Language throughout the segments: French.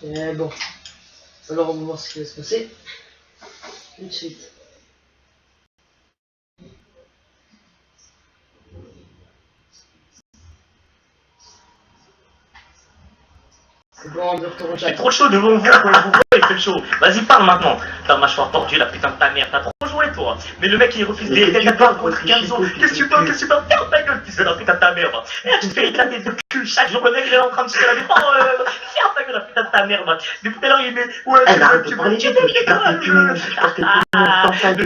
Et bon. Alors on va voir ce qui va se passer. Tout de suite. C'est bon, de retour au chat. J'ai trop chaud devant vous, quand je vous vois, il fait chaud. Vas-y, parle maintenant. Ta mâchoire tordue, la putain de ta mère, t'as trop joué, toi. Mais le mec, il refuse des parles contre 15 ans. Qu'est-ce que tu parles, ferme ta gueule, fils de la putain de ta mère. Tu te fais éclater de cul chaque jour, le mec, il est en train de se la défendre. Ferme ta gueule, la putain de ta mère, man. Depuis tout à l'heure, il met. Ouais, tu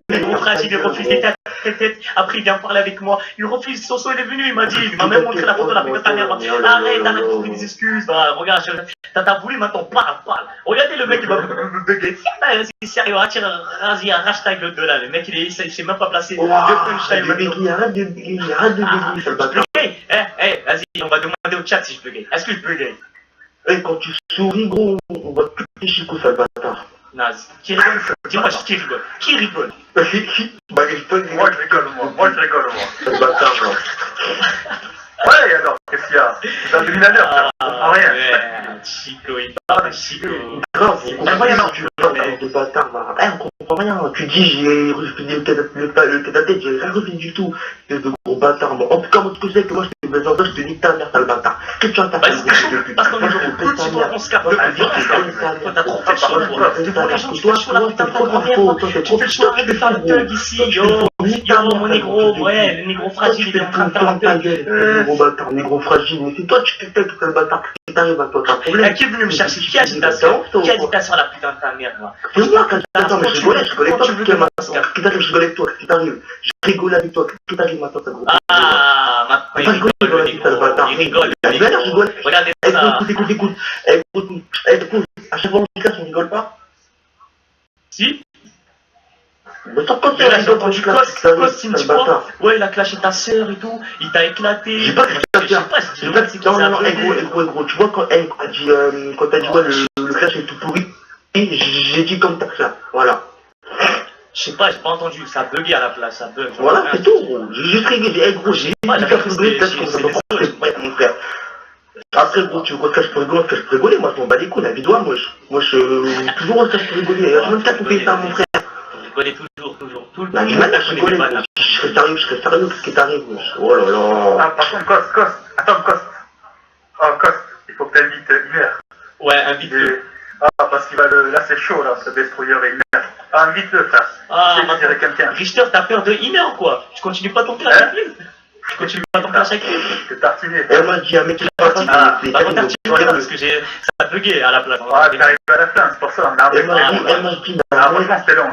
le gros fragile, il refuse des têtes. Après, il vient parler avec moi. Il refuse. Soso, il est venu, il m'a dit. Il m'a même montré la photo de la putain de ta mère. Arrête de trouver des excuses. Regarde, t'as voulu, maintenant, parle. Regardez le mec, il va me bugger. C'est sérieux, vas-y, arrache ta gueule de là. Le mec, il s'est même pas placé. Arrête de bugger. Vas-y, on va demander au chat si je buguais. Est-ce que je buguais? Quand tu souris, gros, on voit tous les chicots, sale bâtard. Naze, qui rigole? Dis-moi qui rigole. Qui rigole? Bah, je rigole, moi. Sale bâtard, moi. Ouais, alors, qu'est-ce qu'il y a? C'est un demi-heure, ça comprend rien. Chico, il parle de Chico. Grave, on comprend rien, tu parles de bâtard, là. On comprend rien. Tu dis, j'ai refusé le tête à tête, j'ai rien refusé du tout. C'est de gros bâtard, moi. En tout cas, moi, ce que je sais, que moi, je te besoin de je te nique ta mère, sale bâtard. Qu'est-ce que tu vas faire? Parce qu'on est tout de suite, on se capte de toi, t'as trop fait chaud, toi. Devant les gens, tu fais chaud, la putain de ta grand-mère. Tu fais chaud, arrête de faire le thug ici, yo, mon négro, ouais, le négro fragile, il est en train de faire un thug. Gros bâtard, négro fragile, mais c'est toi tu fais tout le bâtard, qui t'arrive à toi, t'as un problème. Qui est venu me chercher? Qui a dit ta soeur? Qui a dit ta soeur, la putain de ta mère, là? C'est moi, attends, mais je rigolais pas, qu'est-ce qui t'arrive, je rigolais avec toi, qu'est-ce qui t'arrive? Je rigolais avec toi, qu'est-ce qui t'arrive maintenant, ça gros? Ah, maintenant il rigole, il rigole. Regardez ça. Écoute, à chaque fois on casse, on rigole pas? Si? Mais sans quand là, j'ai entendu Cost, il me dit quoi? Ouais, il a clashé ta soeur et tout, il t'a éclaté. J'ai pas clashé ta soeur. Non, gros, tu vois, quand t'as dit, ouais, le clash est tout pourri, j'ai dit comme ta soeur, voilà. Je sais pas, j'ai pas entendu, ça a bugué à la place, ça bug. Voilà, c'est tout, gros. J'ai juste rigolé, gros, j'ai dit faire rigoler, peut-être qu'on s'entend pas, mon frère. Après, gros, tu veux quoi, je peux rigoler, moi, je m'en bats les couilles, la vie doit, moi, je toujours au cache pour rigoler, il y a même 4 qu'on fait ça, mon frère. Rigolez toujours, tout le temps. Je rigolais, je serais sérieux, qu'est-ce qui t'arrive, oh là là. Ah, par contre, Cost. Oh, Cost, il faut que t'invites Hiver. Ouais, invite-le. Ah, parce qu'il va là, c'est chaud, là, ce destroyer et Hiver. Ah, invite-le, frère. Ah, je dirais quelqu'un. Richter, t'as peur de Hiver ou quoi? Tu continues pas ton clash avec lui? Tu continues pas ton clash avec lui? T'es tartiné. Elle m'a dit, un mec qui va pas. Par contre, tu vois, parce que ça a bugué à la place. Ah, t'es arrivé à la fin, c'est pour ça. Elle m'a dit, c'était long.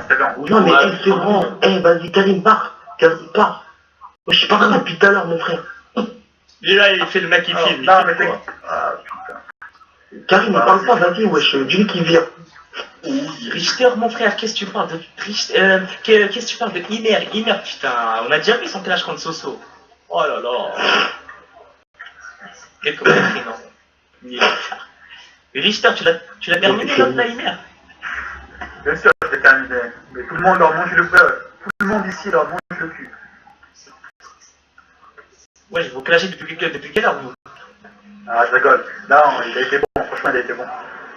Non, mais c'est bon. Vas-y, Karim, pars. Moi, je parle depuis tout à l'heure, mon frère. Et là, il fait le mec qui filme. Non, mais t'es. Ah, putain. Karim, ne parle pas, vas-y, wesh, dis-lui qu'il vient. Richter, mon frère, qu'est-ce que tu parles de qu'est-ce que tu parles de Imer, putain, on a déjà vu son clash contre Soso. Oh là là. Quel commentaire, non? Richter, tu l'as terminé l'autre là, Imer? Bien sûr, je l'ai terminé. Mais tout le monde leur mange le cul. Tout le monde ici leur mange le cul. Ouais, vous clashez depuis quelle heure, vous? Ah, je rigole. Non, il a été bon, franchement, il a été bon.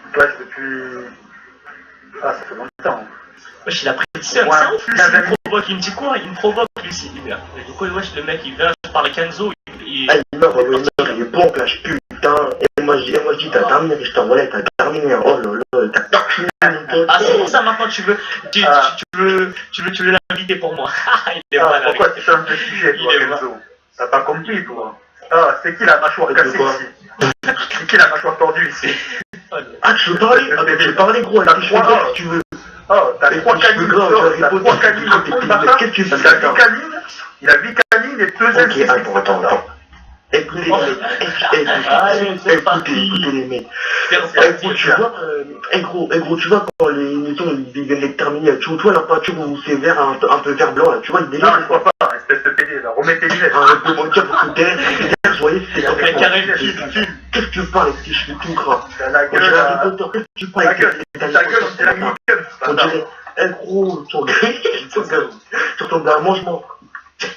Il clash depuis. Ah, ça fait longtemps. Wesh, il a pris le seum, c'est ouf, il me provoque, il me dit quoi? Il me provoque, lui, c'est Hiver. Du coup, wesh, le mec, il vient, je parle à Kenzo, il est bon, clash, putain. Et moi, je dis, t'as terminé, je t'envoie, t'as terminé. Oh là là, t'as terminé. Ah, c'est pour ça, maintenant, tu veux l'inviter pour moi. Il est malade. Pourquoi tu changes de sujet, toi, Kenzo? T'as pas compris, toi. Ah, c'est qui la mâchoire cassée ici? C'est qui la mâchoire tordue ici? Ah, tu veux parler? Ah, mais tu veux parler, gros, t'as 3 ans, tu veux. Oh, t'as 3 canines, t'as 3 canines, qu'est-ce que tu fais? Il a 8 canines et 2 incisifs. Ok, attends. Écoutez les mecs. Gros, tu vois quand les émissions viennent d'être terminées, tu vois la peinture où c'est vert, un peu vert blanc, là, tu vois le délire? Non, je vois pas, espèce de pédé, là, remets tes lunettes. Arrête de mentir, parce que derrière, je voyais c'était qu'est-ce que tu parles avec tes cheveux tout gras? La gueule, qu'est-ce que tu parles avec ta gueule, c'est la mini-gueule. On dirait, gros, tu ressembles à un mangement. Tu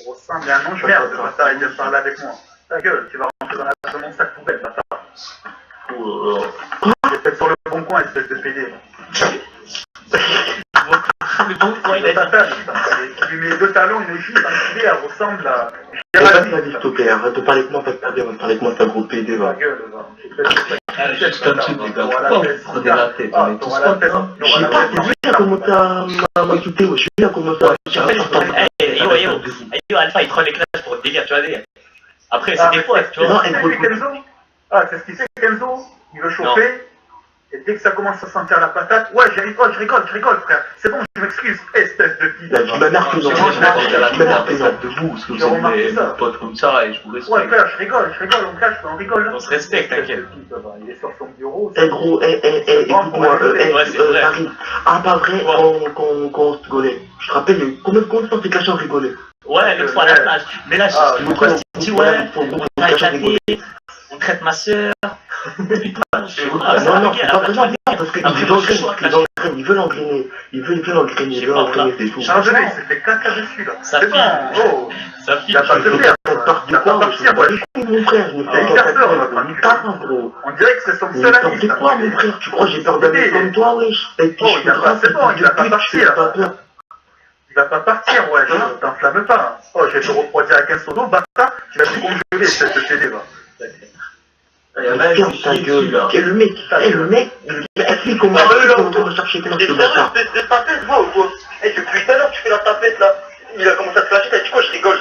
ressembles à un mange-merde, il vient parler avec moi. Ta gueule, tu vas rentrer dans mon sac poubelle, bâtard. Quoi? J'ai fait sur le bon coin, espèce de PD. Le bon point, il a dit. Tu lui mets deux talons, une échine, un filet, elle ressemble à... Vas-y, s'il te plaît, arrête de parler avec moi, pas de parler avec moi, c'est un gros PD, Ta va. gueule, va. Juste un truc, les gars. Pourquoi vous prenez la tête? On est tous potes, hein. Je sais pas, c'est lui qui a commencé à m'insulter, ouais, je suis lui qui a commencé Yo, Alpha, il prend les classes pour le délire, tu vois. Après, c'est des fois, tu vois. Non, Kenzo. Ah, c'est ce qu'il fait, Kenzo. Il veut chauffer. Et dès que ça commence à sentir la patate, ouais, je rigole, frère. C'est bon, je m'excuse, espèce de fille. Il a dit ma mère que non, de vous, parce que vous êtes des potes comme ça et je vous Ouais, respecte. frère, je rigole, on cache, on rigole. On se respecte, t'inquiète. Il est sur son bureau. Eh gros, écoute-moi, Ouais, c'est vrai. Paris. Ah, pas vrai, quand on se rigolait. Je te rappelle, combien de temps t'es caché à rigoler? Ouais, l'autre fois à la plage. Mais là, je me crois que tu dis, ouais, on a éclaté, on traite ma soeur. Putain, je sais pas. Non, c'est pas vraiment ça, parce qu'il veut l'engrainer, il veut l'engrainer, c'est tout. Chardonnay, il s'est fait caca dessus, là. Ça C'est file. bon, oh. Ça Il a file. pas de faire. Part du coin, je pas les couilles, mon frère, je me fais gros. On dirait que c'est son Mais seul t'en ami. fais quoi, mon frère? Tu crois que j'ai peur d'un mec comme toi, wesh? Et puis, Oh, il va pas partir. pas peur. Il va pas partir, ouais, t'enflamme pas. Oh, je vais te refroidir avec un sono, bâtard, tu vas te congeler, cette de télé, va. Ferme ta gueule. Et le mec, explique comment on va rechercher comment ce bâtard. de tapette, moi, ou quoi? Eh, depuis tout à l'heure, tu fais la tapette, là. Il a commencé à te clasher, t'as dit quoi? Je rigole.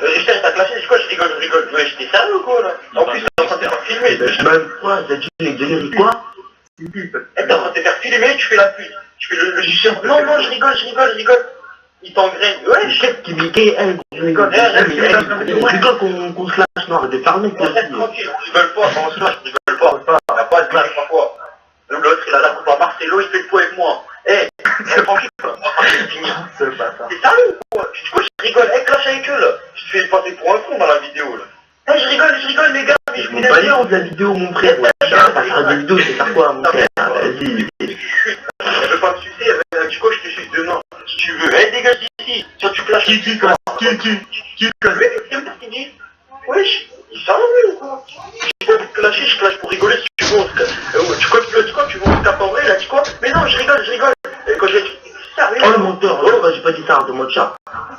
Richard, t'as clashé, j'ai dit quoi? Je rigole. Ouais, j'étais sérieux, quoi, là. En plus, t'es en train de te faire filmer. Même quoi, il a dit les délires, quoi? Eh, t'es en train de te faire filmer, tu fais la pute. Tu fais le chien. Non, je rigole. Il t'engraine. Ouais, Je sais qu'il dit, on rigole qu'on se lâche, non, arrête de faire le mec, reste tranquille, je rigole pas, quand on se lâche, je rigole pas. Y'a pas de clash, parfois. L'autre, il a la coupe à Marcelo, il fait le poids avec moi. Eh, c'est tranquille, quoi. Ce bâtard. T'es sérieux, quoi? Tu dis quoi? Je rigole, eh, clash avec eux, là. Je te fais passer pour un con dans la vidéo, là. Eh, je rigole, les gars, mais je Mon connais palier rien. de la vidéo, mon frère. T'as faire des vidéos, c'est faire quoi, mon frère? Vas-y. Je veux pas me sucer, tu quoi, je te suce demain, si tu veux. Eh, dégage d'ici, tiens, tu clashes. Qui Wesh, il s'en ou quoi? Je peux clasher, je clash pour rigoler si tu veux. Tu crois que tu veux me taper en vrai, il a dit quoi? Mais non, je rigole. Et quand j'ai dit, sérieux? Oh, le menteur, oh, j'ai pas dit ça, de mon chat.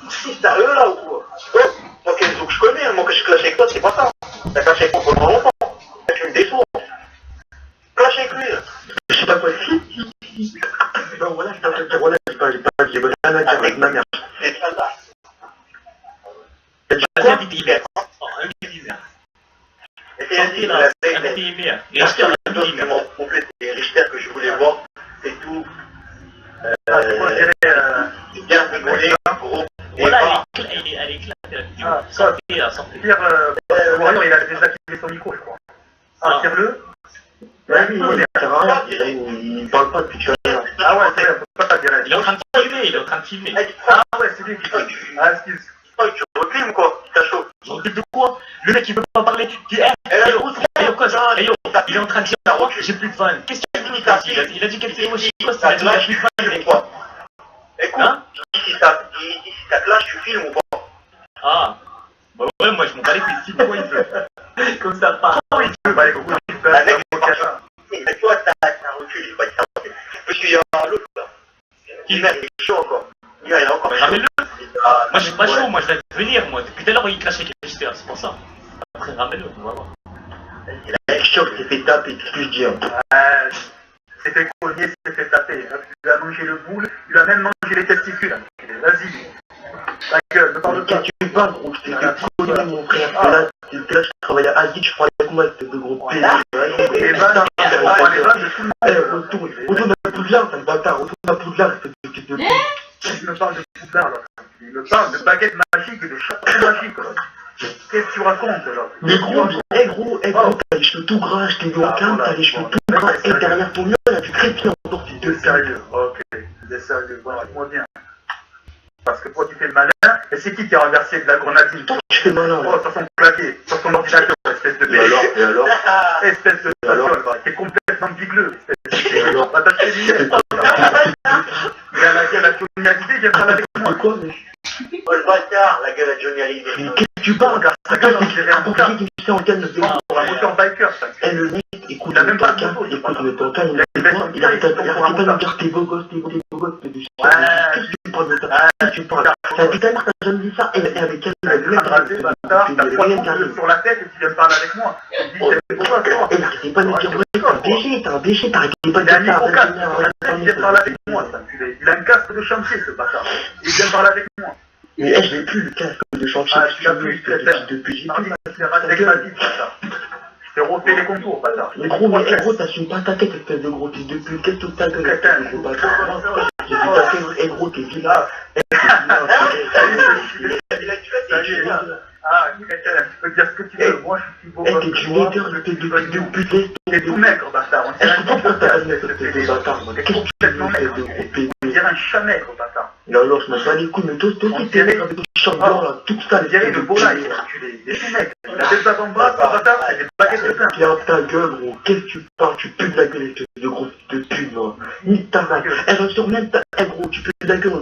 C'est sérieux là ou quoi? Oh, moi Kenzo que je connais, moi que je clash avec toi, c'est pas ça. T'as clashé avec moi pendant longtemps. Tu me déçois. Clash avec lui. Je sais pas quoi. Non, voilà, c'est un truc, voilà, j'ai pas rien à dire avec ma mère. C'est ça là. T'as dit Vas-y, quoi? un petit hiver. Un petit hiver. Et c'est Sortez là, un petit hiver. Et acheter un petit hiver. complet, c'est Richter que je voulais voir, c'est tout. Moi, je dirais, Bien rigolé, gros. Et Voilà, elle est éclatée la vidéo. Ah, Sortez là, sortez. Pierre, Warrior, il a désactivé son micro, je crois. Ah, tire-le. Vas-y, il sert à rien, il parle pas depuis tout à l'heure. Ah ouais, c'est vrai, faut pas dire. Il est en train de filmer, Ah ouais, c'est lui qui fait. Ah, excuse. tu reclimes ou quoi? T'as chaud. J'en doute de quoi? Le mec il veut pas parler. Il est en train de dire quoi? J'ai plus de vannes. Qu'est-ce qu'il a dit? Il a dit qu'elle fait Yoshi. Il a dit qu'il a plus de vannes, le mec. Écoute, Hein? si ça clash, tu filmes ou pas? Ah. Bah ouais, moi je m'en bats les couilles. Si pourquoi il veut. Comme ça part. Comment il veut? Bah écoute, il fait La mec, un mot cacha. mais toi, t'as un recul, j'ai pas dit ça. Parce qu'il y a l'autre là. Il est chaud encore. Il est encore chaud. Ramène-le. Moi je suis pas chaud, moi je vais venir. Moi depuis tout à l'heure il clash avec les JTR, c'est pour ça. Après ramène-le, on va voir. Le choc s'est fait taper, tout ce que je dis. s'est fait cogner, s'est fait taper. Il a mangé le boule, il a même mangé les testicules. Vas-y. Ta gueule, ne parle pas. Tu parles, gros, je t'ai fait cogner, mon frère. Là, je travaillais à Asie, tu parlais avec moi, c'était de gros p. Les vannes, on prend les vannes de tout le monde. Retourne à Poudlard, c'est un bâtard. Retourne à Poudlard, c'est de Il me parle de Poudlard, là. Il me parle de baguettes magiques et de chapeaux magiques, là. Qu'est-ce que tu racontes, là? Mais gros, t'as les cheveux tout gras, je t'ai vu en cam, t'as les cheveux tout gras, et derrière ton mur, là, tu crépines encore, tu De sérieux, ok. De sérieux, voilà, moi bien. Parce que toi tu fais le malin, et c'est qui a renversé de la grenadine? Toi, tu fais malin. Oh, sur son clavier, sur ton ordinateur, espèce de bébé. Et alors Espèce de faciole, t'es complètement bigleux, espèce de bébé. alors Va t'acheter des lunettes. Il a la gueule à Johnny Hallyday, viens parler avec moi. C'est quoi, mais Oh le bâtard, la gueule à Johnny Hallyday. qu'est-ce tu parles, Regarde, ça attends, gueule, on dirait un pour bouquin. qui tu sais en canne de On va monter en biker, ça. Eh, le mec, écoute Il a même le pas de tonka, moto, écoute le tonka, il Il a une veste en il arrête pas cuir, de me dire t'es beau gosse, t'es beau gosse, t'es du Ouais. qu'est-ce que tu parles de ça? Qu'est-ce que tu parles? Depuis tout à l'heure, t'as jamais dit ça, et avec elle, T'as une crâne rasée, bâtard, t'as 3 boucles sur la tête et tu viens me parler avec moi. Tu me dis, t'es beau gosse, toi. elle arrêtait pas de me dire, ouais, t'es un BG, t'arrêtais pas de Il a un dire ça. micro casque sur la tête, il vient parler avec moi, cet enculé. Il a un casque de chantier, ce bâtard. Il vient parler avec moi. Mais elle, je n'ai plus le casque de chantier, Ah, tu l'as plus, depuis j'ai Mardi, plus. il s'est rasé avec ma vie, bâtard. Je t'ai refait les contours, bâtard. Mais gros, mais gros, t'assumes pas ta tête, espèce de gros fils de pute, qu'est-ce que t'as gueule, espèce de gros bâtard. J'ai dit ta tête, eh gros, t'es vilain. Ah, Crétel, tu peux dire ce que tu veux. Moi, je suis plus beau Eh, gosse t'es que du toi. leader, espèce de pute, T'es tout maigre, bâtard. On eh, dirait je un comprends pourquoi t'as mis espèce cette de espèce de bâtard, man. T'es Qu'est-ce que tu veux, complètement espèce maigre. de gros On pédé? dirait un chat maigre, bâtard. Non, non, je m'en bats les couilles, mais toi t'es maigre avec ton short blanc là, tout ça, On dirait le bola, il est enculé. Il est tout maigre. Il a des pattes en bas, ce bâtard, c'est des baguettes de pain. Viens ta gueule, gros, qu'est-ce que tu parles? Tu pues de la gueule, espèce de gros fils de pute, moi. Nique ta race. Elle va sur même ta. Eh gros, tu pues de la gueule,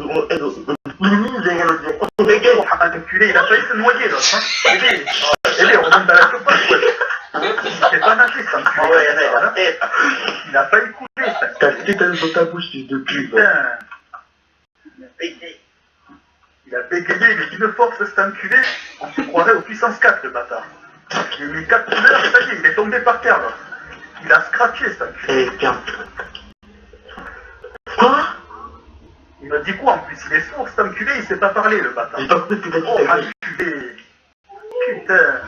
Enculé, il a failli se noyer, là. Aidez, on remonte à la chauffage, ouais. C'est pas nager, ça, enculé. Il a failli couler, ça. T'as le tétane dans ta bouche, fils de pute. Putain. Il a bégayé, il est d'une force, cet enculé. On se croirait au puissance 4, le bâtard. Il a mis 4 couleurs, ça y est, il est tombé par terre, là. Il a scratché, cet enculé. Eh, tiens. Quoi? Il m'a dit quoi en plus? Il est sourd, cet enculé, il sait pas parler, le bâtard. J'ai pas compris ce que t'as dit, Oh, ta gueule. enculé. Putain.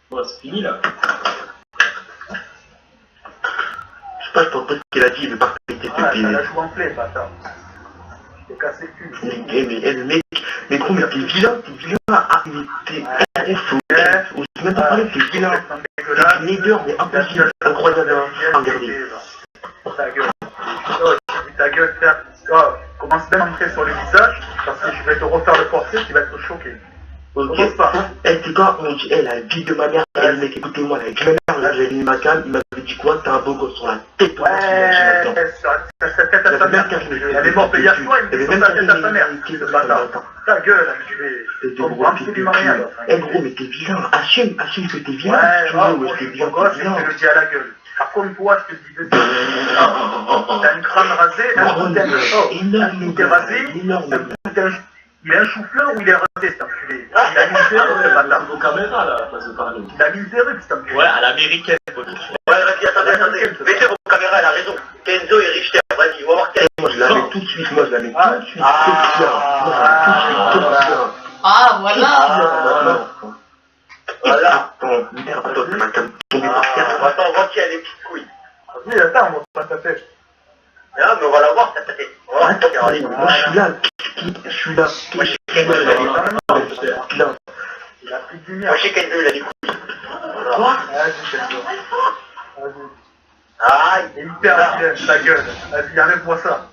Bon, c'est fini là. Je sais pas, je pense pas ce qu'il a dit, il veut pas répéter Ah, depuis. ça l'a joué en play, bâtard. Je t'ai cassé le cul. Mais le mec, mais gros, mais t'es vilain, ah, mais t'es, eh, faut, je même pas parler, t'es vilain. T'es une laideur, mais impossible, incroyable à regarder. Ta gueule. Oh, j'ai dit ta gueule, frère. Oh, commence bien à entrer sur le visage, parce que je vais te refaire le portrait, tu vas être choqué. Ok. Commence pas. Eh, tu vois, on dit, eh, la vie de ma mère, eh, le mec, écoutez-moi, la vie de ma mère, j'ai mis ma cam, il m'avait dit quoi? T'as un beau gosse sur la tête, Ouais, sa tête à sa mère. Elle est morte hier soir, il me dit sur sa tête à sa mère. Ce bâtard. Ta gueule, enculé. Je comprends absolument rien. Eh, gros, mais t'es vilain, assume que t'es vilain. Ouais, Tu moi, vois, je t'es suis vilain, beau gosse t'es et je vilain. te le dis à la gueule. Par contre, toi, je te le dis de suite. T'as une crâne rasée, un bout d'un est rasé, énorme. il a un chou-fleur ou il est rasé, cet enculé. Il a une perruque, ce bâtard. Vos caméras là, pas se parler. Il a mis une perruque, cet enculé. Ouais, à l'américaine. Ouais, vas-y, attendez. Mettez vos caméras, elle a raison. Kenzo et Richter, vas-y, on va voir quel. Moi, je la mets tout de suite, moi, je la mets tout de suite. Tout de suite. Ah, voilà. Voilà. Attends, merde, attends, tu m'as tombé par terre. Attends, on voit qui a les petites couilles. Vas-y, attends, on montre pas ta tête. Ah, mais on va la voir, ta tête. On va voir Attends, ta tête. moi, je suis là. Je suis là. Moi, chez Kenzo, il a les couilles. Là. Il a pris de lumière. Moi, chez Kenzo, il a les couilles. Quoi? Vas-y, Kenzo. Vas-y. Aïe. Il est hyper vilain, ta gueule. Vas-y, enlève-moi ça.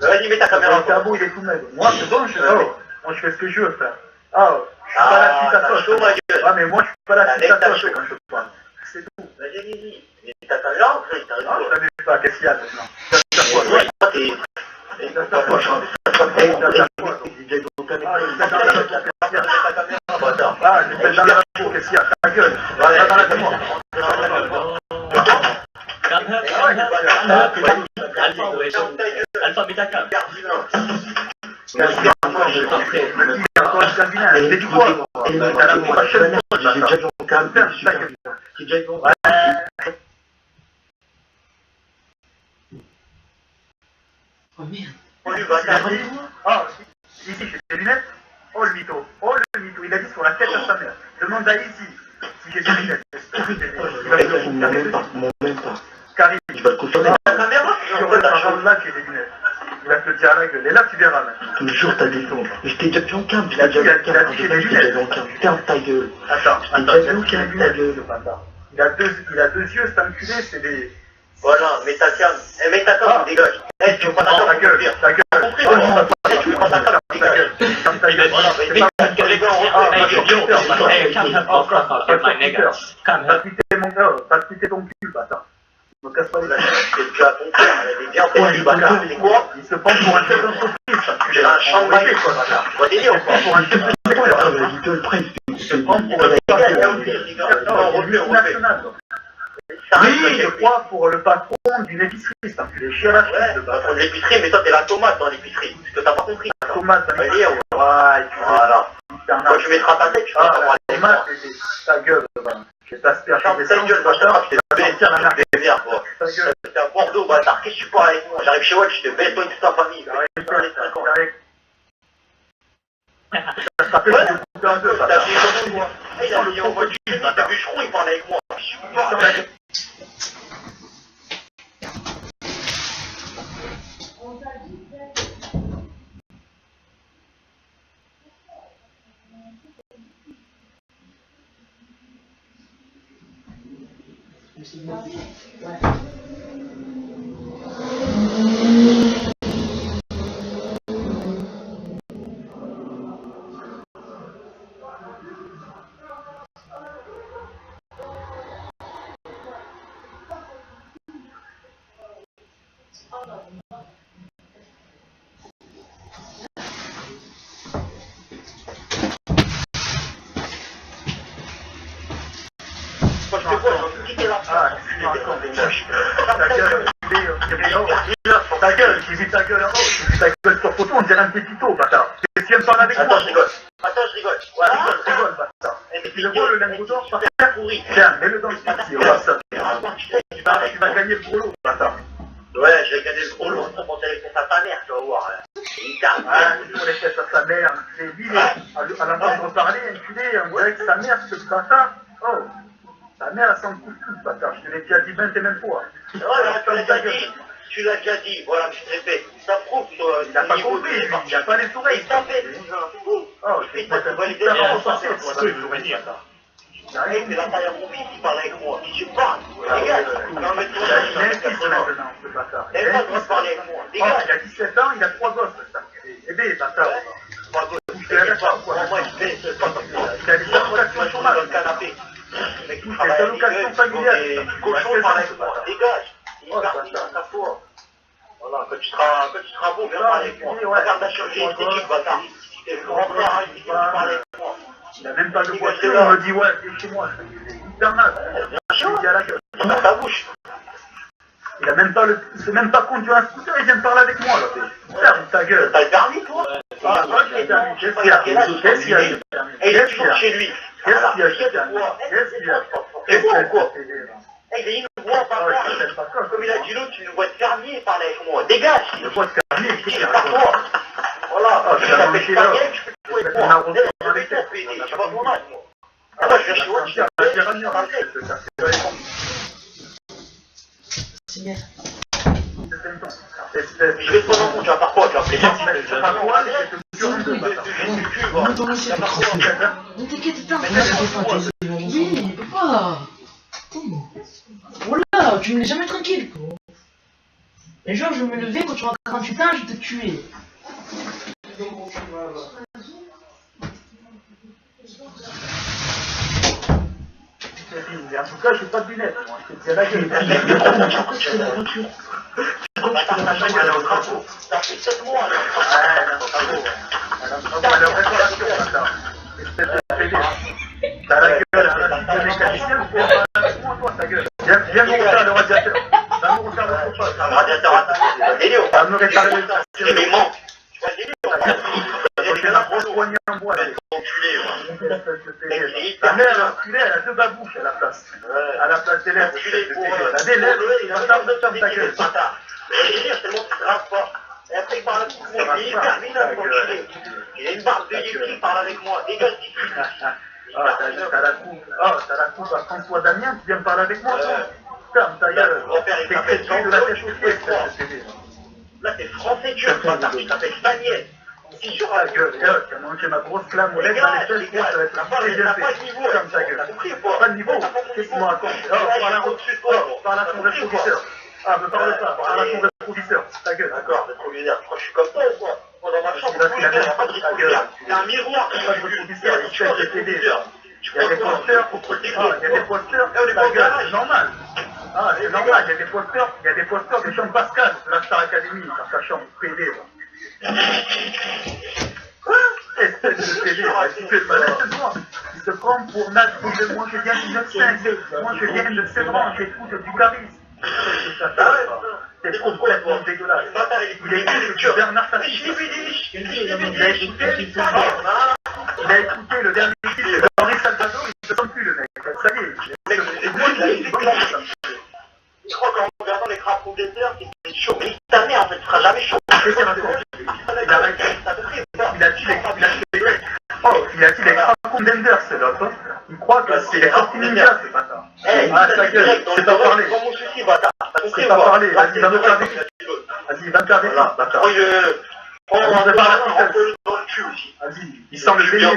Vas-y, mets ta caméra. Le tabou, il est tout maigre. Moi, c'est bon, moi, je fais ce que je veux, frère. Oh, je suis pas la petite à t'as toi. chaud, ma gueule. Ah, mais moi, je suis pas la petite à T'as toi, chaud. quand je parle. C'est tout. Vas-y, vas-y. Mais t'as ta langue, il t'arrive Non, je quoi? savais pas, qu'est-ce qu'il y a maintenant? Ça fait quoi? Ouais, toi, t'es. Ça fait quoi? Ah, j'ai fait dans la peau, qu'est-ce qu'il y a? Ta gueule. Va dans la peau. Alpha, mets ta cam. Il y a encore un vilain. C'est du quoi? T'as la prochaine fois, J'ai déjà vu mon câble, Putain, super ta gueule. bien. J'ai déjà vu mon Ouais. Oh merde. Oh, lui, bâtard. Ah, ici, j'ai des lunettes. Oh, le mytho. Oh, le mytho. Il a dit sur la tête de sa mère. Demande à Izzy si j'ai des lunettes. Il va te le même pas, confirmer. mon même pas. Karim, Je vais le confirmer. Ta caméra? je te parle là que j'ai des lunettes. Il va te le dire à la gueule. Et là, tu verras maintenant. Je te jure, t'as des sons. Mais je t'ai déjà vu en câble, je Il a t'ai dit, déjà vu en il a câble. dit, Je t'ai déjà vu en câble. Ferme ta gueule. Attends, Je t'ai déjà vu en il a câble, des ta lunettes, gueule. ce bâtard. Il a deux yeux, cet enculé, c'est des... Voilà, mets ta cam. Eh, mets ta cam, tu dégages. Eh, tu veux pas ta cam, Ta gueule, ta gueule. compris, tu veux pas ta cam, tu dégages. Ferme ta gueule. Voilà, mais les gars, on Ah, refait. Hey, come help us, my nigga. Come T'as help. quitté mon gars, t'as quitté ton cul, bâtard. Me casse pas les C'est couilles. déjà ton père, elle est bien faite, du bâtard. C'est quoi? Il se prend pour un chef d'entreprise, ça. J'ai un champ de maïs, quoi, bâtard. Tu vois délire ou pas? Pour un chef de secteur. Little Prince, Je prends pour le national. Oui, je crois pour le patron d'une épicerie, c'est un filet chier à la Ouais, chute de patron bâtard. de l'épicerie, mais toi t'es la tomate dans l'épicerie. Parce que t'as pas compris. La tomate, Ouais, délire, ouais. ouais, Voilà. Quand tu mettras ta tête, tu vas ah, savoir la les mots. tomate, c'est ta gueule, je vais t'asperger Ferme des ta sangs, gueule, bâtard, bâtard, je t'ai baisé sortir la marque. des verres, quoi. Ta gueule, T'es un Bordeaux, bâtard. Qu'est-ce que tu parles avec moi? J'arrive chez Watch, je te baisse toi et toute ta famille. ça se rappelle que je coupé en deux, T'as bâtard. fait comment, moi? Il a mis en voiture, le bûcheron, il parle avec moi. Qu'est-ce que tu parles? Moi, je te vois, j'ai quitté la Ah, France. tu me racontes des moches. Ta gueule, ta gueule, j'ai vu ta gueule en haut, j'ai vu ta gueule sur photo, on dirait un pépito, bâtard. Qu'est-ce que tu viens de parler avec moi? Attends, je rigole. Attends, je rigole. Ouais, rigole, bâtard. Mais Tu le vois, le lingot d'or, par t'es pourri. tiens, mets-le dans le ici, on va ça. Tu Tu vas gagner le gros lot, bâtard. Ouais, j'ai gagné le gros lot, on pensait avec ta mère, tu vas voir. Il tape. Ah, tu vois les fesses à sa mère, c'est lui, à l'entendre parler, enculé, on dirait que sa mère, c'est ce bâtard. Oh, sa mère, elle s'en fout tout, bâtard, je te l'ai déjà dit 20 et même fois. Ouais, tu l'as déjà dit. Tu l'as déjà dit, voilà, je te répète. Ça prouve Il n'a pas compris, lui, il n'a pas les oreilles. Il t'appelle, cousin. Oh, Il c'est fait pas ta ta validé. validation Il repassée, toi, dans les souvenirs. arrive, mais là, t'as mon fils qui parle avec moi. Si tu parles, Ah, dégage. ouais. Non, mais toi, Il a un là, fils maintenant, ce bâtard. T'as pas le droit de parler avec moi. Oh, Dégage. il a 17 ans, il a 3 gosses, ça. Bébé, bâtard. Moi, moi, Il a des allocations chômage. dans le canapé. Mec, Toutes les allocations familiales. Cochon parle avec moi. Dégage. Il Oh, part, il à toi. Voilà, quand tu seras beau, viens parler avec moi. Regarde la chirurgie esthétique, bâtard. T'es grand frère, il parle avec moi. Il a même pas de voiture, il me dit ouais, viens chez moi. Je fais hyper naze. Je lui dis à la gueule. Dans ta bouche. Il a même pas il sait même pas conduire un scooter, il vient me parler avec moi là. Ferme ta gueule. T'as le permis, toi? Ah, moi j'ai le permis. Qu'est-ce qu'il y a? Qu'est-ce qu'il y a? Et il est toujours chez lui. Qu'est-ce qu'il y a? Qu'est-ce qu'il y a? C'est Qu'est-ce moi qu'il y ou quoi? a? Il a une voix par là. Comme il a dit l'autre, tu nous vois de fermier parler avec moi. Dégage. Le poids de permis, Il est pas toi. Voilà. Ah, Je tu l'as t'appelle manqué pas là. bien, je peux te jouer avec moi. Je vais t'en péter. Tu vas mon âge, moi. Ah, moi, je viens chez moi, je je vais te prendre en compte, tu vas par quoi? Tu vas appeler moi. Ne t'inquiète pas, oui, papa. Voilà, tu me laisses jamais tranquille, quoi. Et genre, je vais me lever quand tu auras 48 ans, je vais te tuer. En tout cas, j'ai pas de lunettes, moi. Je te dis à la gueule. Ça fait 7 mois, là. T'as la gueule, t'as la mécanicien ou quoi? Ta gueule. Viens me refaire le radiateur. Va me refaire le chauffage. Un radiateur à ta tête, c'est un délire. Va me réparer le C'est des manques. Tu vois le délire? J'ai la grosse poignée en bois. Enculé, Ta mère, enculée, elle a 2 babouches à la place. À la place des lèvres. enculé pour Elle a des lèvres, il a ferme ta gueule. Le délire, c'est le monde qui se rase pas. Et après, il parle avec moi. Il est hyper minable, enculé. Il a une barbe de Yépi, il parle avec moi. Dégage d'ici. Ah, t'as la coupe à François Damien, tu viens me parler avec moi, toi? Ferme ta gueule. T'es chrétien de la tête aux pieds, là, t'es français turc, bâtard. Tu t'appelles Daniel. Si sur la gueule, tu as mangé ma grosse clame au lait dans les fesses, ça va être très bien fait. Ferme ta gueule. Pas de niveau. Qu'est-ce que tu me racontes? Parle à ton rétroviseur. Ah, me parle pas, parle à ton rétroviseur. Ta gueule. D'accord, rétroviseur. Je crois que je suis comme toi ou quoi? Moi, dans ma chambre, il y a un miroir. Pas de rétroviseur, il fait des télé. Il y a des posters, ta gueule, c'est normal. Ah, c'est normal, il y a des posters de Jean Pascal, de la Star Academy, dans sa chambre privée. Espèce de PD, il fait mal à moi. Il se prend pour Nat, moi je viens du 9-5, moi je viens de Sévran, j'écoute du charisme. C'est complètement dégueulasse. Il écoute du Bernard Tapie. Il a écouté le dernier titre de Henri Salvador, il ne se sent plus le mec. Ça y est, je crois qu'en regardant les crapauds compléteurs, c'est chaud. Mais ta mère, en fait, tu seras jamais chaud. Il a dit les crapauds Dender, c'est l'autre. Il croit que c'est les crapauds ninja, c'est pas ça. Ah, ta gueule, c'est pas parler. C'est pas parler, vas-y, va me faire des filles. Vas-y, va me faire des filles, bâtard. On va parler dans le cul aussi. Vas-y, il sent le bélier.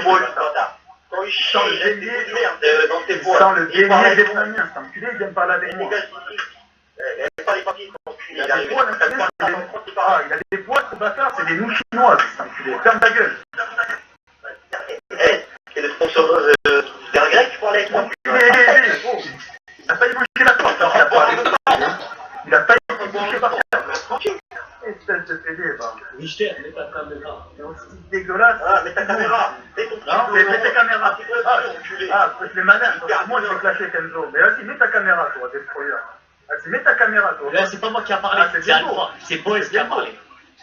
Quand il sent le bélier de merde dans tes Il poils. sent le bélier vietnamien, cet enculé, il vient parler avec moi. Pas les papiers, Il a des poils, il a des poils, ce bâtard, c'est des nouilles chinoises, cet enculé. Ferme ta gueule. C'est le sponsor c'est un grec qui parlait avec moi. Il a failli boucher la porte, il a parlé. Il a failli boucher par terre. Espèce de PD, bah. Michel, mets ta caméra. C'est aussi dégueulasse. Ah, mets ta caméra. Non, mets ta caméra. Ah, c'est malin, parce que moi je vais clasher Kenzo. Mais vas-y, mets ta caméra, toi, destroyer. Vas-y, mets ta caméra, toi. Là, c'est pas moi qui a parlé, c'est Alpha. C'est Boys qui a parlé.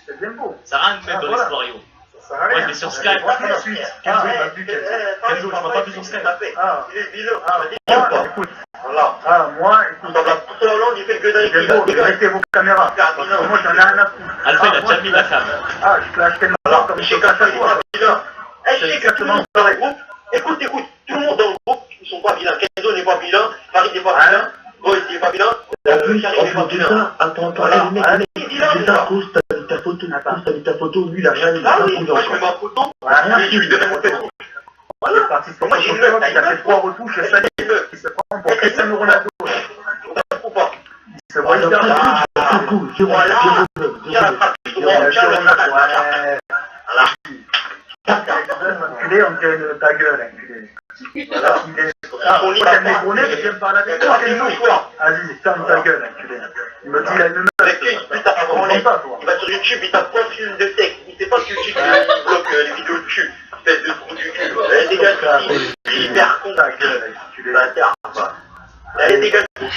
C'est bien beau. Ça n'a rien de mettre dans l'Explorio. Ça sert à rien. Ouais, mais sur Skype, tout de suite. Kenzo, il m'a vu, Kenzo, tu m'as pas vu sur Skype. Ah, il est vilain. Moi, écoute. Voilà. Ah, moi, écoute. Dans la pousse en langue, il fait le gueudin C'est beau, mettez vos caméras. Parce que moi, j'en ai rien à foutre. Alpha, il a déjà mis la cam. Ah, je clash tellement comme je clash à toi. Je sais que tout le monde dans le groupe. Écoute, tout le monde dans le groupe, ils sont pas vilains. Kenzo n'est pas vilain, Farid n'est pas vilain, Boys n'est pas vilain, En plus, Karim n'est pas en plus de vilain. ça, attends, les mecs, c'est ça, cause t'as mis ta photo, lui, il a rien, il a Ah pas oui, coulé moi je encore. mets ma photo, Rien, et je lui donne mon téléphone. Il est parti sur Moi, j'ai une Photoshop, meuf, il a fait 3 retouches et ça y est, il se prend pour Cristiano Ronaldo. Ou pas. Il se voit hyper bien. C'est cool, c'est bon, Voilà. c'est bon. Tiens, attrape, Il a tiens, le attrape. ouais. Voilà. Enculé, on dirait ta gueule, enculé. Voilà, il est... Ah, Ton lit t'as d'affaires. mes bonnet, mais viens me parler avec moi, quel nom. Vas-y, ferme ta gueule, enculé. Il me dit, il a une meuf. Avec qui, plus t'as pas comprends pas, toi. il va sur YouTube, il tape pas film de texte. Il sait pas que YouTube il bloque les vidéos de cul. Espèce de trou du cul. Allez, dégage ici. Hyper con. Ta gueule, enculé. Bâtard. Allez, dégage. Vous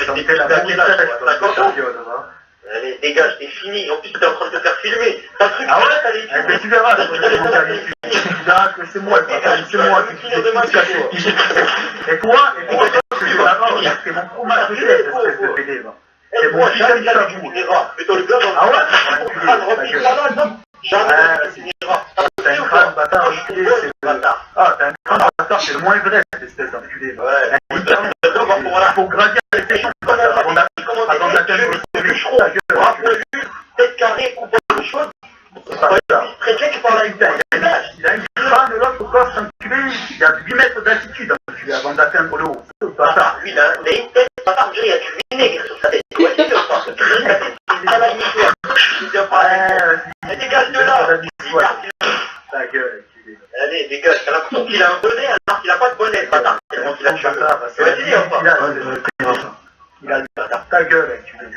sentez la bonne tête, toi, Allez, dégage, c'est fini. En plus, t'es en train de te faire filmer. T'as un truc Ah ouais, t'as les mais tu verras, tu verras que c'est moi, c'est moi qui te caché. Et toi, tu vas voir, c'est mon fromage de chef, espèce de PD, va. C'est mon putain de chabou. Mets-toi le gars dans le Ah ouais? jamais tu finiras. T'as une crâne bâtard, enculé, c'est le... Ah, t'as une crâne bâtard, c'est le moins vrai, cette espèce d'enculé, va. Ouais. Il faut gravir avec tes champs, avant d'atteindre le cheveu, ta gueule. Tête carrée, coupe de choses. C'est pas ça. Très bien, tu parles avec ta Il a une crâne, l'autre, au corps, enculé, il y a 8 mètres d'altitude, enculé, avant d'atteindre le haut. C'est pas ça. Lui, il a une tête, bâtard, il y a du vinaigre sur sa tête. Tu vois, c'est comme ça. Il a la mouchoir. Il vient pas avec toi. Dégage de là. Ta gueule, enculé. Allez, dégage. T'as l'impression qu'il a un bonnet alors qu'il a pas de bonnet, bâtard. Tellement qu'il a tué. Tu vas dire ou pas? Il a ta gueule, enculé.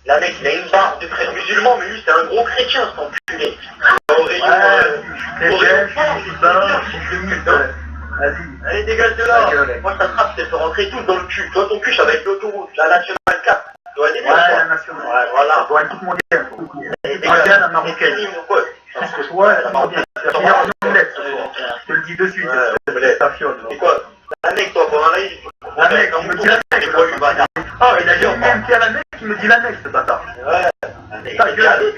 Là, mec, il a une barbe de frère musulman, mais lui, c'est un gros chrétien, cet enculé. Au rayon, Vas-y. allez, dégage de là. Moi, je t'attrape, je te fais rentrer tout dans le cul. Toi, ton cul, ça va être l'autoroute, la nationale 4. Tu vas aider, Ouais, la nationale. Ouais, voilà. Toi, une coupe mondiale. Allez, Mondiale, dégage. la marocaine. C'est fini, mon pote. Parce que toi, la marocaine, tu vas finir en omelette ce soir. Je te le dis de suite, c'est ta fiole. C'est quoi? Un mec, toi, pour un live, La mec, il me dit la mec. quoi, lui, bâtard? Oh, il a dit un pied à la mec, il me dit la mec, ce bâtard. Ouais. Ta gueule.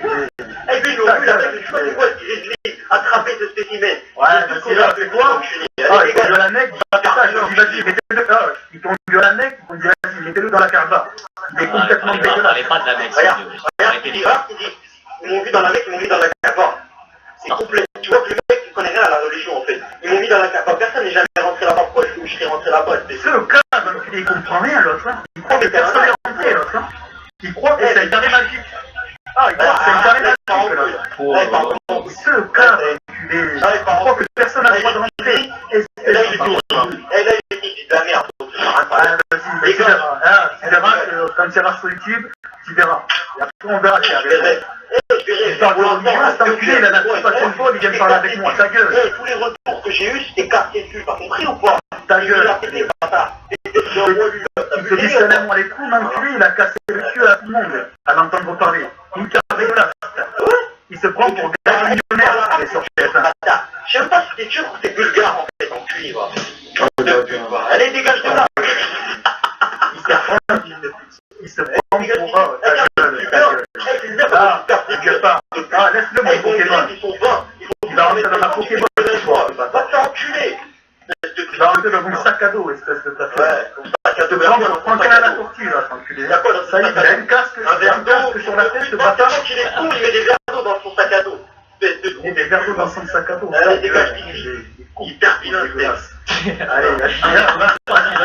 Eh, lui, il a vu la mec, tu vois, c'est quoi, il est attrapé ce spécimen. Ouais, mais c'est là, c'est quoi? Ah, il conduit la mec, il va faire ça, je lui dis vas-y, mettez-le. Ah, il conduit la mec, il me dit vas-y, mettez-le dans la carva. Il est complètement dégueulasse. Parlez pas de la mec, Regarde, il dit, ils m'ont vu dans la mec, ils m'ont mis dans la carva. C'est complet. Tu vois que le mec, il connaît rien à la religion, en fait. Ils m'ont mis dans la carva. Personne n'est jamais rentré là-bas. Pourquoi je serais rentré là-bas? Ce cas, il comprend rien, l'autre. Il croit que personne n'est rentré, l'autre. Il croit que c'est un carré magique. Ah, il croit que c'est un carré magique, l'autre. Ce cas, il croit que personne n'a le droit de rentrer. Et là, il dit de la merde. Vas-y, tu verras. Tu verras que quand tu iras sur YouTube, tu verras. Et après, on verra qui arrive. je verrai. Putain, cet enculé, il a la tête sur le vol, il vient me parler avec moi, ta gueule. Tous les retours que j'ai eus, c'était cassé dessus, t'as compris ou pas? Ta gueule. Il Il te dit salam alaikum, l'enculé, il a cassé le cul à tout le monde, à l'entendre parler. Une carte dégueulasse. Il se prend pour gars millionnaire, il est sur TF1. Je sais même pas si t'es turc ou t'es bulgare en fait, enculé, va. Allez, dégage de là. Il se prend pour... Oh, ta gueule. Ah, t'inquiète pas. Ah, laisse-le mon Pokémon. Il va rentrer dans ma Pokéball ce soir. Va t'enculer. Il va rentrer dans mon sac à dos, espèce de taffet. Ouais, ton sac à dos. Prends qu'à la sortie, là, t'enculé. Ça y est, il a une casque sur la tête, ce bâtard. Il est con, il met des verres d'eau dans son sac à dos. Il met des verres d'eau dans son sac à dos. Allez, dégage, hyper bilan, allez, va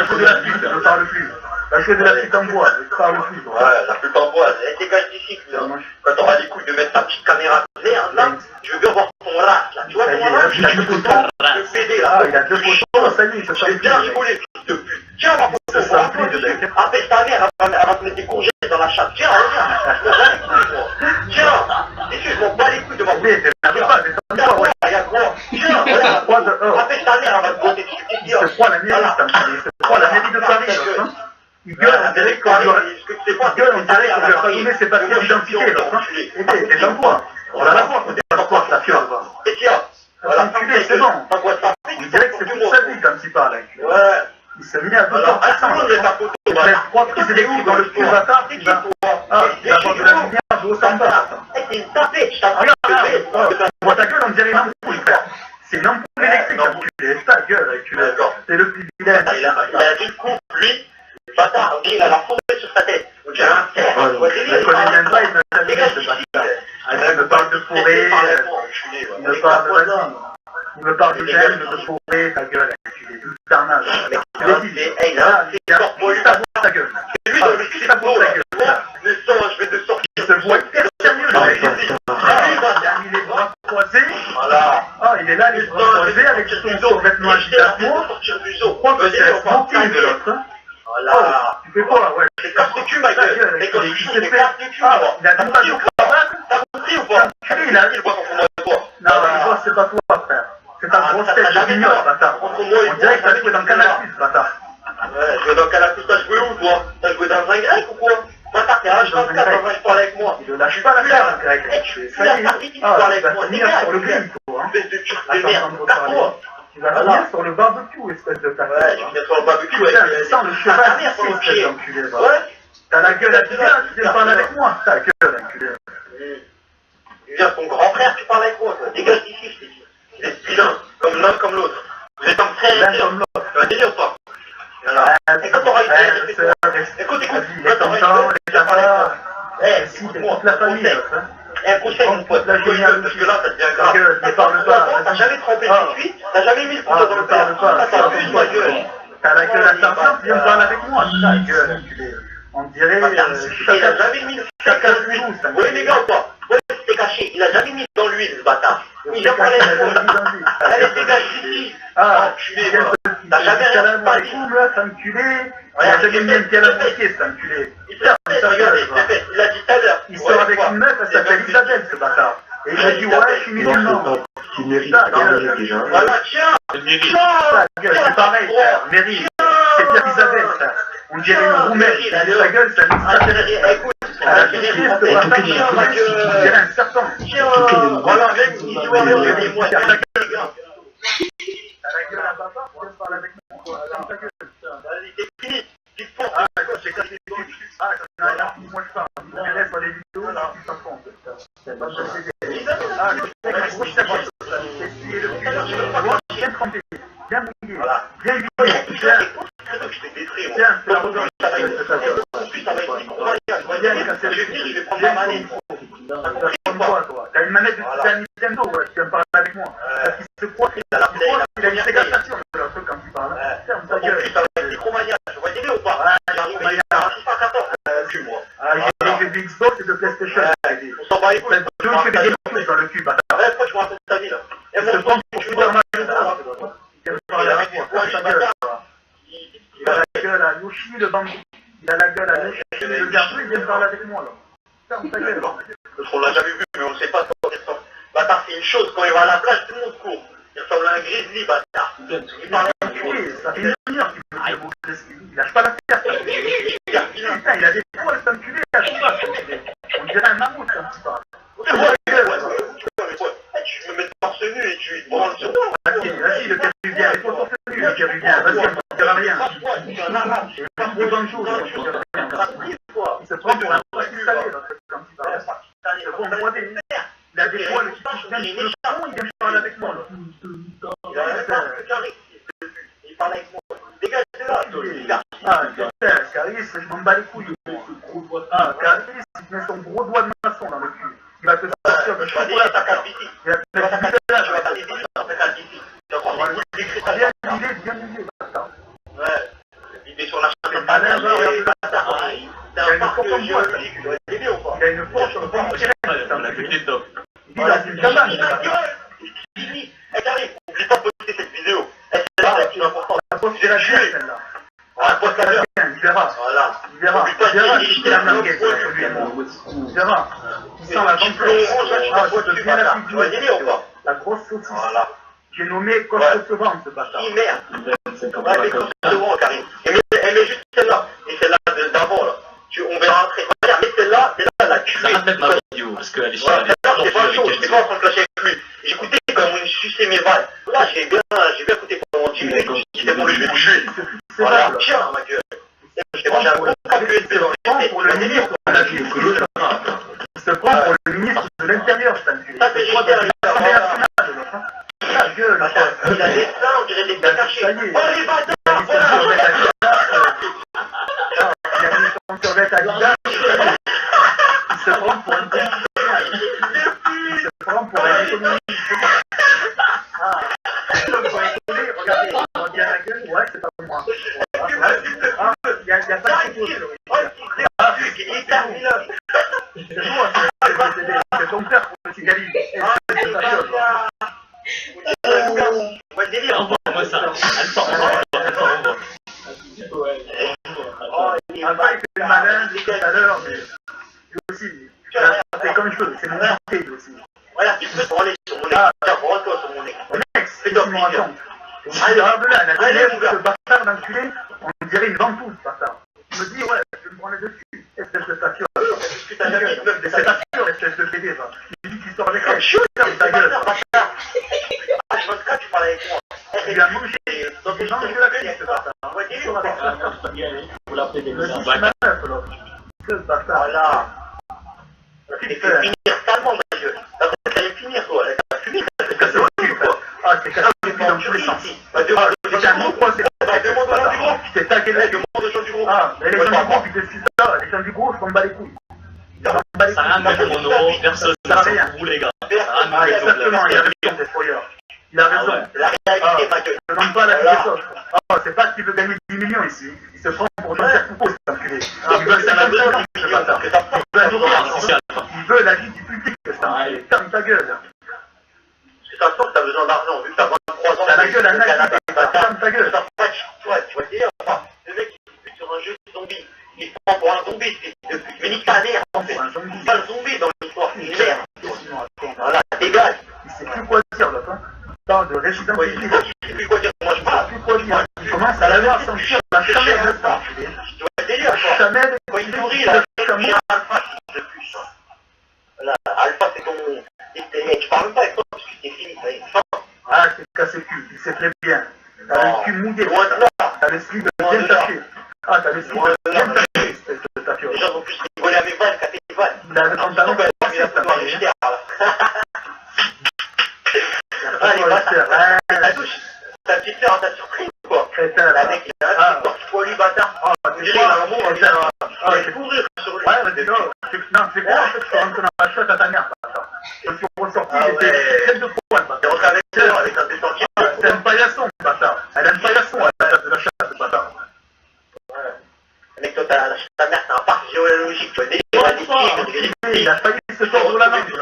jouer de la flûte, je ne parle plus. Va jouer de la flûte en bois, je ne parle plus. Ouais, la flûte en bois, elle dégage d'ici. Quand t'auras les couilles de mettre ta petite caméra de merde, là, je veux bien voir ton race, là. Tu vois ton race, il a 2 photos. Le PD, là. Ah, il a 2 photos, ça y est, il se sent J'ai bien rigolé, fils de pute. Tiens, ma photo, appelle ta mère, elle va te mettre des courgettes dans la chatte. Tiens, regarde, je m'en bats les couilles, moi. Tiens, et je m'en bats les couilles de ma photo. Regarde, quoi. Tiens, regarde, appelle ta mère, elle va te botter dessus. Il se croit la mairie, il se croit la mairie de Paris, là. Il gueule, on dirait qu'on lui a pas donné ses papiers d'identité, là. Et t'es dans quoi? On va la voir, ton passeport, ta fiole, va. Et tiens, Enculé, c'est bon. On dirait que c'est toute sa vie quand il parle, là. Ouais. Il s'est mis à 200%. Il te laisse 3 prises électriques dans le cul, bâtard, il va avoir de la lumière de haut en bas. C'est une tapette, je t'en Regarde, on voit ta gueule, on dirait une ampoule, frère. C'est une ampoule électrique, enculé. Ta gueule, enculé. C'est le plus vilain. Il a dit le coup, lui, bâtard, il a la forêt sur sa tête. On dirait un cerf. Je connais bien ça, il me l'a dit, ce bâtard. Il me parle de forêt, il me parle de vas-y. Il me parle de gel, de forêt, ta gueule, enculé. Du carnage. Il a ta gueule. C'est lui dans le cul, ta gueule. Le sang, je vais te sortir. Il se voit hyper sérieux, là. Il a mis les bras croisés. Voilà. Ah, il est là, les bras croisés, avec son survêtement agitation. Je crois que c'est un smoking de l'autre. Voilà. Tu fais quoi, ouais? C'est casse de cul, ma gueule. Il s'est fait. casse de cul, Ah, il a même pas de cravate. T'as compris ou pas? Il a. Il voit qu'on de toi. Non, il voit, c'est pas toi, frère. C'est ta grosse tête de mignon, bâtard. On dirait que t'as joué dans Canal+, bâtard. Ouais, joué dans Canal+, t'as joué où, toi? T'as joué dans un grec ou quoi? Bâtard, t'es H24, tu parles avec moi. Il ne lâche pas la terre, le grec. Ça y est, tu parles avec moi. Tu vas finir sur le grill, toi. Espèce de turc de merde, tape-toi. Tu vas finir sur le barbecue, espèce de tape. Ouais, tu viens sur le barbecue avec putain, sans le cheval ici, espèce d'enculé, va. Ouais. T'as la gueule à bien, tu viens parler avec moi. Ta gueule, enculé. Tu viens ton grand frère, tu parles avec moi, toi. Dégage d'ici, je t'ai dit. Vous êtes vilains, comme l'un comme l'autre. Vous êtes un frère l'un comme l'autre. Tu vas dire ou pas? Voilà. Et quand t'auras une écoute, les tontons, les tapas. Si, t'es toute la famille, un conseil, mon pote, parce que là, ça devient grave. Ne parle pas. T'as jamais trempé de suite, t'as jamais mis le couteau dans le père. T'abuses, ma gueule. T'as la gueule à ta tu viens me parler avec moi. Ta gueule, enculé. On dirait. Il a jamais mis le chacun lui. Vous voyez les gars ou pas? Ouais, c'était caché. Il a jamais mis dans l'huile, ce bâtard. Il a parlé avec moi. Allez, dégage d'ici. Ah, enculé, t'as jamais rien pas dit. T'as enculé. Il a jamais mis un pied à la mosquée, cet enculé. Il a dit tout à l'heure. Il sort avec une meuf, elle s'appelle Isabelle, ce bâtard. Et il a dit, ouais, je suis musulman. Tu mérites ta gueule déjà. Voilà, tiens. C'est pareil, frère. Mérite. C'est bien Isabelle, frère. On dirait une roumaine. Sa gueule, c'est un Isabelle. Elle a piqué ce bâtard. On dirait un serpent. Voilà, mec, il joue avec moi. T'as la gueule à bâtard, tu viens parler avec moi. Ta gueule. Vas-y, c'est fini. Ah, d'accord, j'ai cassé les couilles. Ah, moi je parle. Je me laisse sur les vidéos, là, tu t'en compte. C'est pas possible. Ah, je sais pas. Bien trempé, bien mouillé, bien vidé. Tiens, c'est la revanche. Je vais prendre ma manette. T'as une manette de Super Nintendo, ouais, tu viens me parler avec moi. Parce qu'il se croit qu'il a une Sega Saturn, le truc quand il parle. Ferme ta gueule. Micromania, je vois des ou pas? Micromania. Moi. J'ai des Xbox et de PlayStation. On s'en bat les couilles. Tu veux que des gameplays dans le cul, bâtard. Ouais, pourquoi tu me racontes ta vie là? Il se prend pour Super Mario Bros. Il vient me parler avec moi. Ferme ta gueule. Il a la gueule à Yoshi, le bambou. Il a la gueule à Yoshi, le garçon, il vient me parler avec moi là. Ferme ta gueule. Parce qu'on l'a jamais vu, mais on chose, quand il va à la plage, tout le monde court. Il ressemble à un grizzly, bâtard. Il parle à un Oui, ça fait une heure qu'il veut dire mon Gretzky. Il lâche pas la terre. Putain, il a des poils, cet enculé, là, tout va. On dirait un mammouth quand il parle. Tu me mets torse nu et tu te branles sur moi. Vas-y, le péruvien, et toi torse nu, le péruvien, vas-y, on ne dira rien. Il pas trop dans le jour, on ne dira rien. Il se prend pour un pakistanais, quand il parle. Il se prend pour des... Il a des poils qui touchent bien le front, il vient parler avec moi, là. Il a même pas que Caris. Il parle avec moi. Dégage de là, toi. Ah, putain, Caris, je m'en bats les couilles. Ah, Caris, il te met son gros doigt de maçon dans le cul. Il va te sortir de Tu vas déjà ta calvitie. Il va te Tu vas mettre ta du là. calvitie. Tu vas ta calvitie. Tu vas ta calvitie. Tu vas prendre des écrits ta Bien huilé, bâtard. Ouais. Il est sur la chaîne de Ah, ta mère. là, regarde là. C'est un parc géologique. Tu dois t'aider ou pas? Il a une force sur le point de La vue est top. Il vit dans une cabane. Ta gueule. Eh, Karim, oublie pas de poster cette vidéo. Eh, c'est là la plus importante. La poste de la bien, celle-là. Ah, poste la bien. Il verra. Voilà. Il verra. Oublie pas Il verra de si c'est la merguez, lui et moi. Il verra. Il sent la ventrelle. Ah, je te viens la Tu vas figure. t'aider ou pas? La grosse saucisse. Voilà. J'ai nommé Coste-Vent, ce bâtard. Si, merde. Ouais, mais comme c'est devant, Karim. Et mets juste celle-là. Et celle-là d'avant, là. On verra après. Regarde, mais celle-là, la Ça tuée. rate ma vidéo, parce qu'elle est Ouais, chère. là, j'étais pas chaud, j'étais pas en train de clasher avec lui. J'écoutais comme il suçait mes vannes. Là, j'ai bien écouté pendant 10 minutes. C'était bon, je vais toucher. Voilà, tiens, ma gueule. J'ai mangé un bon câble USB dans les Pour le ministre de la vie, il se prend pour le ministre de l'Intérieur, cet enculé. Ça, c'est juste derrière. L'Assemblée nationale, l'autre. La gueule, Il a des seins, on dirait des seins cachés. Ça y est. Oh, les bâtards, Il a mis son survêt à Adidas. Il a mis son survêt à Adidas. Il se prend pour un Il se prend pour un économiste. Ah, regardez, on dit à la gueule, ouais, c'est pas moi. Ah, il y a pas de photo sur il est terminable. C'est moi, c'est ton frère pour le Kigali. On va délire. Envoie-moi ça. Elle part, Après, il fait le malin tout à l'heure, mais lui aussi, c'est comme je veux, c'est mon porté lui aussi. Voilà, tu peux te branler sur mon écran. Tiens, branle-toi sur mon écran. Mon ex, c'est ce qu'il me raconte. Regarde-là, la télé, ce bâtard d'enculé, on dirait une ventouse, bâtard. Il me dit, ouais, je vais me branler dessus, espèce de tafiole. Est-ce que t'as jamais une meuf de C'est ta tafiole, espèce de PD, va. Il dit qu'il sort avec elle. Chut, Ferme ta gueule. H24, tu parles avec moi. Il a mangé dans tes jambes de la cuisse, ce bâtard. On va délire. Sur avec ça. Vous l'appelez des Il me dit, meufs. c'est ma meuf, l'autre. Ce bâtard. Voilà. Et puis finir salement, ma gueule. T'as cru que t'allais finir, toi. T'as fini, t'as C'est cassé au cul, quoi. Ah, c'est cassé au cul dans tous les sens. C'est un gros procès. Demande au nom du groupe. C'est tagué là. Demande au nom du groupe. Ah, mais les gens du groupe, ils te suivent ça. Les gens du groupe, je m'en bats les couilles. Je m'en bats les Ça a rien couilles. de mettre mon euro, personne Ça ne sert à rien. s'en fout, les gars. Ah, Ah, exactement, il a raison, c'est foyeur. Il a raison. La réalité, ma gueule. Je ne demande pas la vie des autres. Ah, c'est pas qu'il veut gagner 10 millions ici. Il se prend pour Jean-Pierre Foucault, cet enculé. Il veut 50 ans, ce bâtard. Il veut nourrir. Il veut la vie du public, cet enculé. Ferme ta gueule. Parce que ça sent que t'as besoin d'argent, vu que t'as 23 ans. T'as la gueule à Nike, ferme ta gueule. Tu vois dire, le mec il est sur un jeu de zombie. Il se prend pour un zombie, mais nique ta mère en fait. C'est pas le zombie dans l'histoire, c'est une merde. Voilà, dégage. Il sait plus quoi dire, l'autre. Parle de résident Ouais, public. je sais plus quoi dire, moi je Il parle. sait plus quoi dire. Il commence à l'avoir à sentir la chamade de ça. Tu vois délire, quoi. Chamade, Quand il sourit, là, il y a Alpha qui se plus. Là, Alpha, c'est ton... Je parle même pas avec toi, parce que c'est fini, ça y est. ah, c'est cassé le cul, il sait très bien. T'as le cul mouillé, Loin de là. t'as le slip bien taché. Ah, t'as le slip bien taché, espèce de Les tafiole. gens vont plus rigoler à mes vannes qu'à tes vannes. Il a le pantalon Il cassé, a ça pouvoir fait les rien. jeter, là. Ah, Allez, bâtard. La douche. Ta petite sœur, t'as surpris ou quoi? crétin, La là. mec, il a un petit porte lui, bâtard. Ah, On tu dirait qu'il a un vois, mot, c'est il a ça. un... Il a une fourrure sur lui. Ouais, mais non, c'est quoi, en fait, je suis rentré dans la chatte à ta mère, bâtard. Je suis ressorti, Ah j'étais ouais. plein de poils, T'es bâtard. rentré avec elle, avec un descendant. Ah, c'est un paillasson, bâtard. Elle a un paillasson à la place de la chatte, bâtard. Mec, toi, ta mère, c'est un parc géologique, tu vois, des tigres, Il a failli se tordre la langue,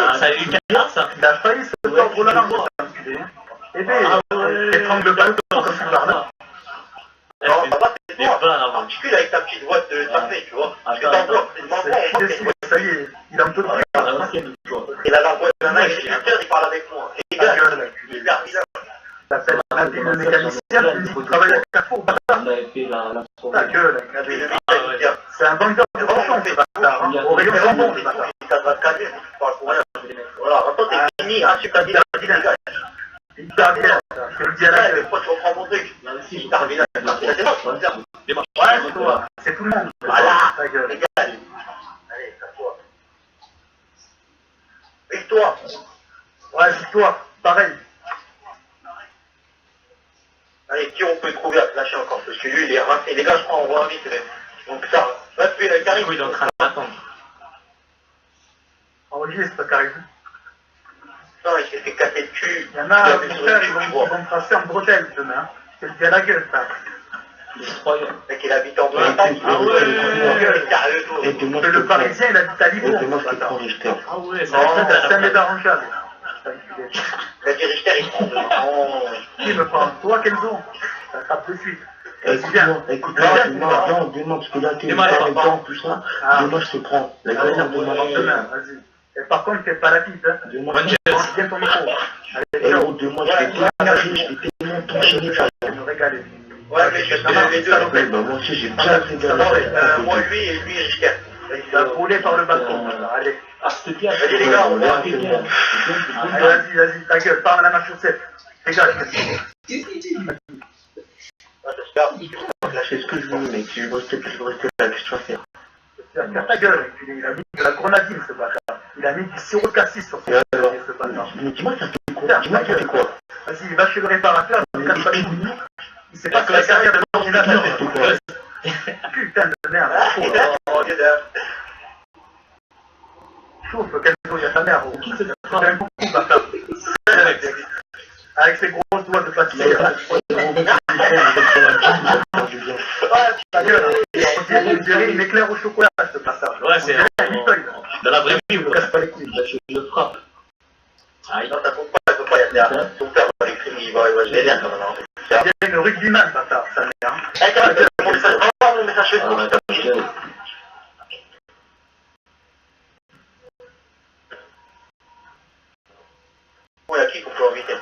Ah, ça a eu 4 ça. il a failli se tordre la langue, cet enculé. Eh bien, étrangle pas le temps comme tu parles. Non, ça va, c'est Les toi. bars avant. Articule avec ta petite voix de tapé, tu vois. Parce que ta voix, c'est une voix, Ça y est, il en peut plus. Et la voix d'un mec, il parle avec appelé le mécanicien, tu me dis qu'il travaille à Carrefour, bâtard. On avait fait la Ta gueule, c'est un vendeur de cochon, ce bâtard, hein. Au rayon jambon, ce bâtard. Ça va te calmer, tu parles pour rien. Voilà, maintenant t'es fini, hein, tu t'as dit la dégage. Il t'a bien, je te le dis à la Ouais, mais gueule. pourquoi tu reprends mon truc? Là aussi, Il t'a remis là, c'est Ouais, c'est toi, c'est tout le monde. Voilà, Ta gueule. les gars, allez, casse-toi. Victoire. Ouais, c'est toi, pareil. Allez, qui on peut trouver à te lâcher encore? Parce que lui, il est rincé. Les gars, je crois, on voit vite. Donc ça, va te faire la Karim. Il est en train d'attendre. Enregistre, Karim. Non, il s'est fait casser le cul. Il y en a, mon frère, ils vont me tracer en bretelle demain. Je te le dis à la gueule, ça. incroyable. Le mec, il habite en Bretagne. Ah ouais, Sérieux, toi. Et demain, Le Parisien, il habite à Libourne, demain, ce je te bâtard. prends Richter. Ah ouais, Non, c'est un médarangeable. Il a dit Richter, il prend demain. Qui me prend? Toi, Kenzo? Ça tape de suite. C'est bien. Écoute-moi, demain, parce que là, t'es Demain, avec temps, tout ça, Ah. demain, je te prends. La galère, demain, Demain, vas-y. Et par contre, fais pas la pipe, hein. demain, Mange bien ton micro. Allez, et ciao. gros, demain, je vais t'énerver, je vais tellement t'enchaîner, ça. Je vais me régaler. Ouais, mais je te les deux. Ouais, bah, moi aussi, j'ai bien régalé. Moi, lui et lui, Richter. Il va rouler par le balcon. Allez. Ah, c'était bien. Vas-y, les gars, on va. C'était bien. Allez, vas-y, ta gueule, parle à ma chaussette. Dégage, Là, c'est ce que je veux, mec. Je veux rester là, qu'est-ce que tu vas faire? Ferme ta gueule. Il a mis de la grenadine, ce bâtard. Il a mis du sirop de cassis sur son Et alors? ce bâtard. Mais dis-moi, ça fait quoi? Dis-moi, ça fait quoi? Vas-y, va chez le réparateur, il casse pas les couilles. Il sait pas que la carrière de l'ordinateur. Putain de merde. Chauffe, Kenzo, il y a ta mère. Qui c'est un coucou, bâtard. Avec ses grosses doigts de pâtissier. Ta gueule. On dirait une éclair au chocolat, ce bâtard. Ouais, c'est dans la vraie vie ou Il me quoi? casse pas les couilles. Je le frappe. Aïe. Non, ça compte pas, il y a ton père va l'écrire, il va se vénère comme un Il y a une rugbyman, bâtard, sa mère. Eh, quand même, mon message, envoie mon message Facebook. Ah, ouais, Ouais, à qui qu'on peut inviter?